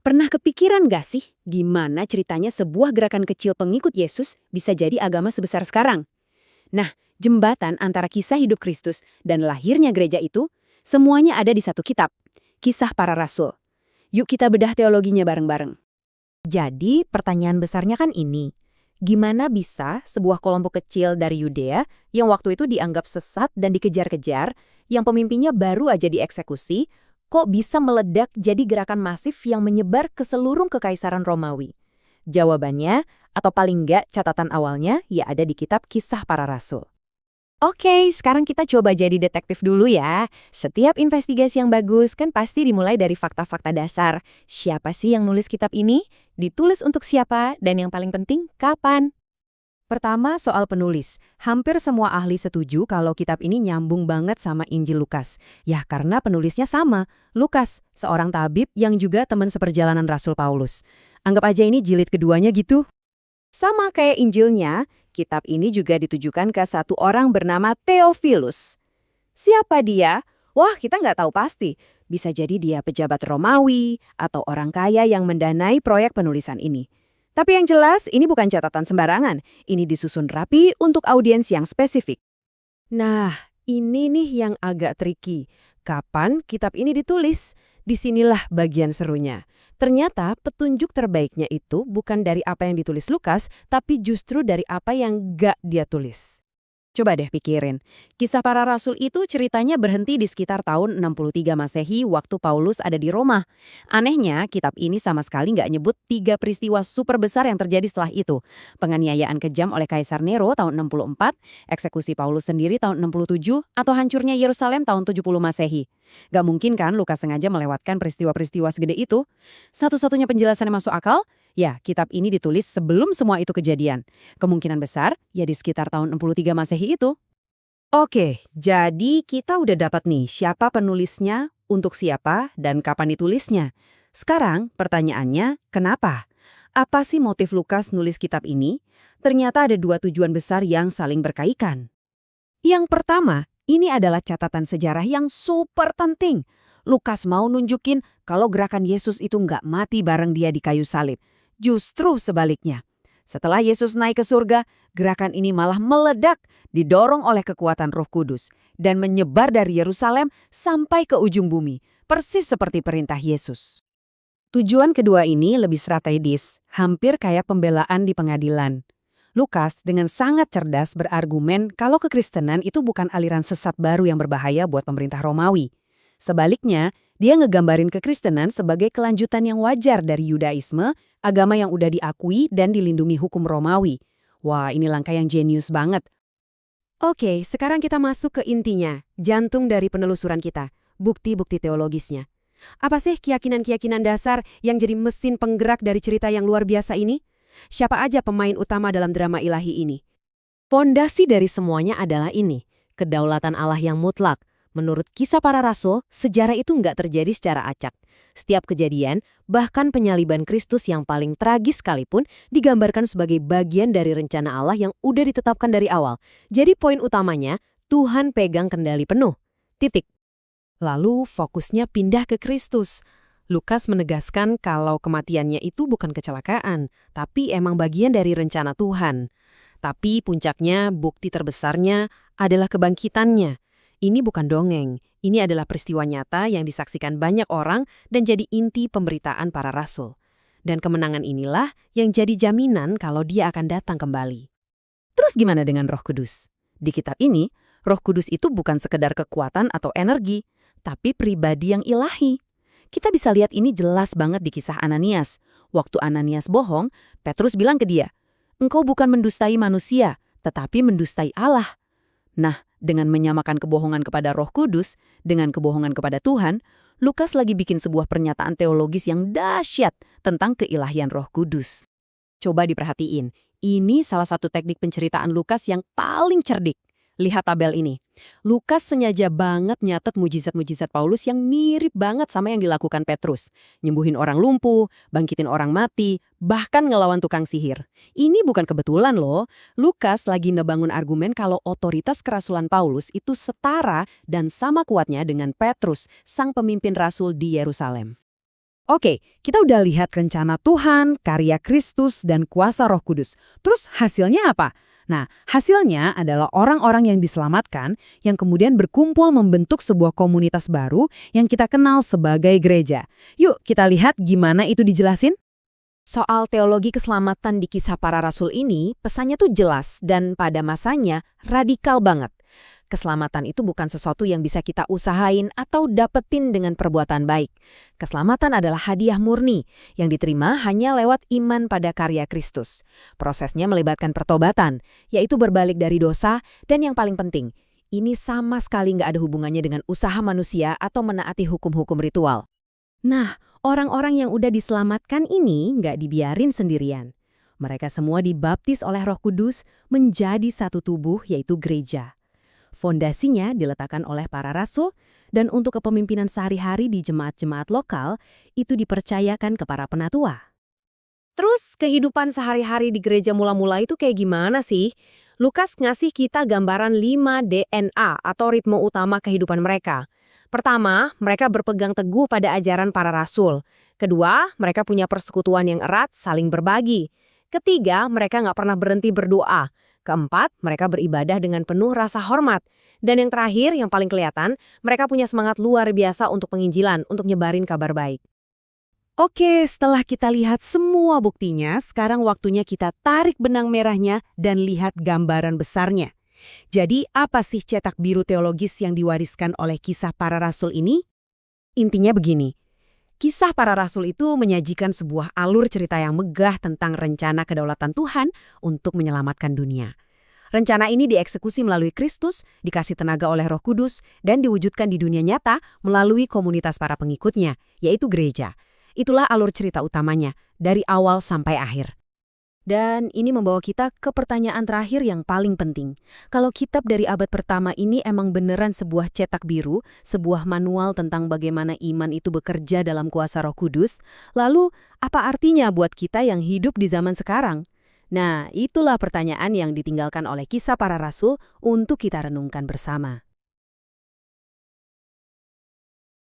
Pernah kepikiran gak sih gimana ceritanya sebuah gerakan kecil pengikut Yesus bisa jadi agama sebesar sekarang? Nah, jembatan antara kisah hidup Kristus dan lahirnya gereja itu, semuanya ada di satu kitab, Kisah Para Rasul. Yuk kita bedah teologinya bareng-bareng. Jadi, pertanyaan besarnya kan ini. Gimana bisa sebuah kelompok kecil dari Yudea yang waktu itu dianggap sesat dan dikejar-kejar, yang pemimpinnya baru aja dieksekusi, kok bisa meledak jadi gerakan masif yang menyebar ke seluruh kekaisaran Romawi? Jawabannya, atau paling nggak catatan awalnya, ya ada di kitab Kisah Para Rasul. Oke, sekarang kita coba jadi detektif dulu ya. Setiap investigasi yang bagus kan pasti dimulai dari fakta-fakta dasar. Siapa sih yang nulis kitab ini? Ditulis untuk siapa? Dan yang paling penting, kapan? Pertama, soal penulis. Hampir semua ahli setuju kalau kitab ini nyambung banget sama Injil Lukas. Ya, karena penulisnya sama, Lukas, seorang tabib yang juga teman seperjalanan Rasul Paulus. Anggap aja ini jilid keduanya gitu. Sama kayak Injilnya, kitab ini juga ditujukan ke satu orang bernama Theophilus. Siapa dia? Wah, kita nggak tahu pasti. Bisa jadi dia pejabat Romawi atau orang kaya yang mendanai proyek penulisan ini. Tapi yang jelas, ini bukan catatan sembarangan. Ini disusun rapi untuk audiens yang spesifik. Nah, ini nih yang agak tricky. Kapan kitab ini ditulis? Disinilah bagian serunya. Ternyata petunjuk terbaiknya itu bukan dari apa yang ditulis Lukas, tapi justru dari apa yang gak dia tulis. Coba deh pikirin, Kisah Para Rasul itu ceritanya berhenti di sekitar tahun 63 Masehi waktu Paulus ada di Roma. Anehnya, kitab ini sama sekali nggak nyebut 3 peristiwa super besar yang terjadi setelah itu. Penganiayaan kejam oleh Kaisar Nero tahun 64, eksekusi Paulus sendiri tahun 67, atau hancurnya Yerusalem tahun 70 Masehi. Gak mungkin kan Lukas sengaja melewatkan peristiwa-peristiwa segede itu? Satu-satunya penjelasan yang masuk akal? Ya, kitab ini ditulis sebelum semua itu kejadian. Kemungkinan besar, ya di sekitar tahun 63 Masehi itu. Oke, jadi kita udah dapat nih siapa penulisnya, untuk siapa, dan kapan ditulisnya. Sekarang pertanyaannya, kenapa? Apa sih motif Lukas nulis kitab ini? Ternyata ada 2 tujuan besar yang saling berkaitan. Yang pertama, ini adalah catatan sejarah yang super penting. Lukas mau nunjukin kalau gerakan Yesus itu nggak mati bareng dia di kayu salib. Justru sebaliknya. Setelah Yesus naik ke surga, gerakan ini malah meledak, didorong oleh kekuatan Roh Kudus, dan menyebar dari Yerusalem sampai ke ujung bumi, persis seperti perintah Yesus. Tujuan kedua ini lebih strategis, hampir kayak pembelaan di pengadilan. Lukas dengan sangat cerdas berargumen kalau kekristenan itu bukan aliran sesat baru yang berbahaya buat pemerintah Romawi. Sebaliknya, dia ngegambarin kekristenan sebagai kelanjutan yang wajar dari Yudaisme, agama yang udah diakui dan dilindungi hukum Romawi. Wah, ini langkah yang jenius banget. Oke, sekarang kita masuk ke intinya, jantung dari penelusuran kita, bukti-bukti teologisnya. Apa sih keyakinan-keyakinan dasar yang jadi mesin penggerak dari cerita yang luar biasa ini? Siapa aja pemain utama dalam drama ilahi ini? Pondasi dari semuanya adalah ini, kedaulatan Allah yang mutlak. Menurut Kisah Para Rasul, sejarah itu nggak terjadi secara acak. Setiap kejadian, bahkan penyaliban Kristus yang paling tragis sekalipun, digambarkan sebagai bagian dari rencana Allah yang udah ditetapkan dari awal. Jadi poin utamanya, Tuhan pegang kendali penuh. Titik. Lalu fokusnya pindah ke Kristus. Lukas menegaskan kalau kematiannya itu bukan kecelakaan, tapi emang bagian dari rencana Tuhan. Tapi puncaknya, bukti terbesarnya adalah kebangkitannya. Ini bukan dongeng, ini adalah peristiwa nyata yang disaksikan banyak orang dan jadi inti pemberitaan para rasul. Dan kemenangan inilah yang jadi jaminan kalau dia akan datang kembali. Terus gimana dengan Roh Kudus? Di kitab ini, Roh Kudus itu bukan sekedar kekuatan atau energi, tapi pribadi yang ilahi. Kita bisa lihat ini jelas banget di kisah Ananias. Waktu Ananias bohong, Petrus bilang ke dia, "Engkau bukan mendustai manusia, tetapi mendustai Allah." Nah, dengan menyamakan kebohongan kepada Roh Kudus dengan kebohongan kepada Tuhan, Lukas lagi bikin sebuah pernyataan teologis yang dahsyat tentang keilahian Roh Kudus. Coba diperhatiin, ini salah satu teknik penceritaan Lukas yang paling cerdik. Lihat tabel ini. Lukas sengaja banget nyatet mujizat-mujizat Paulus yang mirip banget sama yang dilakukan Petrus. Nyembuhin orang lumpuh, bangkitin orang mati, bahkan ngelawan tukang sihir. Ini bukan kebetulan loh. Lukas lagi ngebangun argumen kalau otoritas kerasulan Paulus itu setara dan sama kuatnya dengan Petrus, sang pemimpin rasul di Yerusalem. Oke, kita udah lihat rencana Tuhan, karya Kristus, dan kuasa Roh Kudus. Terus hasilnya apa? Nah, hasilnya adalah orang-orang yang diselamatkan yang kemudian berkumpul membentuk sebuah komunitas baru yang kita kenal sebagai gereja. Yuk, kita lihat gimana itu dijelasin. Soal teologi keselamatan di Kisah Para Rasul ini, pesannya tuh jelas dan pada masanya radikal banget. Keselamatan itu bukan sesuatu yang bisa kita usahain atau dapetin dengan perbuatan baik. Keselamatan adalah hadiah murni yang diterima hanya lewat iman pada karya Kristus. Prosesnya melibatkan pertobatan, yaitu berbalik dari dosa, dan yang paling penting, ini sama sekali nggak ada hubungannya dengan usaha manusia atau menaati hukum-hukum ritual. Nah, orang-orang yang udah diselamatkan ini nggak dibiarin sendirian. Mereka semua dibaptis oleh Roh Kudus menjadi satu tubuh, yaitu gereja. Fondasinya diletakkan oleh para rasul, dan untuk kepemimpinan sehari-hari di jemaat-jemaat lokal, itu dipercayakan ke para penatua. Terus kehidupan sehari-hari di gereja mula-mula itu kayak gimana sih? Lukas ngasih kita gambaran 5 DNA atau ritme utama kehidupan mereka. Pertama, mereka berpegang teguh pada ajaran para rasul. Kedua, mereka punya persekutuan yang erat, saling berbagi. Ketiga, mereka nggak pernah berhenti berdoa. Keempat, mereka beribadah dengan penuh rasa hormat. Dan yang terakhir, yang paling kelihatan, mereka punya semangat luar biasa untuk penginjilan, untuk nyebarin kabar baik. Oke, setelah kita lihat semua buktinya, sekarang waktunya kita tarik benang merahnya dan lihat gambaran besarnya. Jadi, apa sih cetak biru teologis yang diwariskan oleh Kisah Para Rasul ini? Intinya begini, Kisah Para Rasul itu menyajikan sebuah alur cerita yang megah tentang rencana kedaulatan Tuhan untuk menyelamatkan dunia. Rencana ini dieksekusi melalui Kristus, dikasih tenaga oleh Roh Kudus, dan diwujudkan di dunia nyata melalui komunitas para pengikutnya, yaitu gereja. Itulah alur cerita utamanya, dari awal sampai akhir. Dan ini membawa kita ke pertanyaan terakhir yang paling penting. Kalau kitab dari abad pertama ini emang beneran sebuah cetak biru, sebuah manual tentang bagaimana iman itu bekerja dalam kuasa Roh Kudus, lalu apa artinya buat kita yang hidup di zaman sekarang? Nah, itulah pertanyaan yang ditinggalkan oleh Kisah Para Rasul untuk kita renungkan bersama.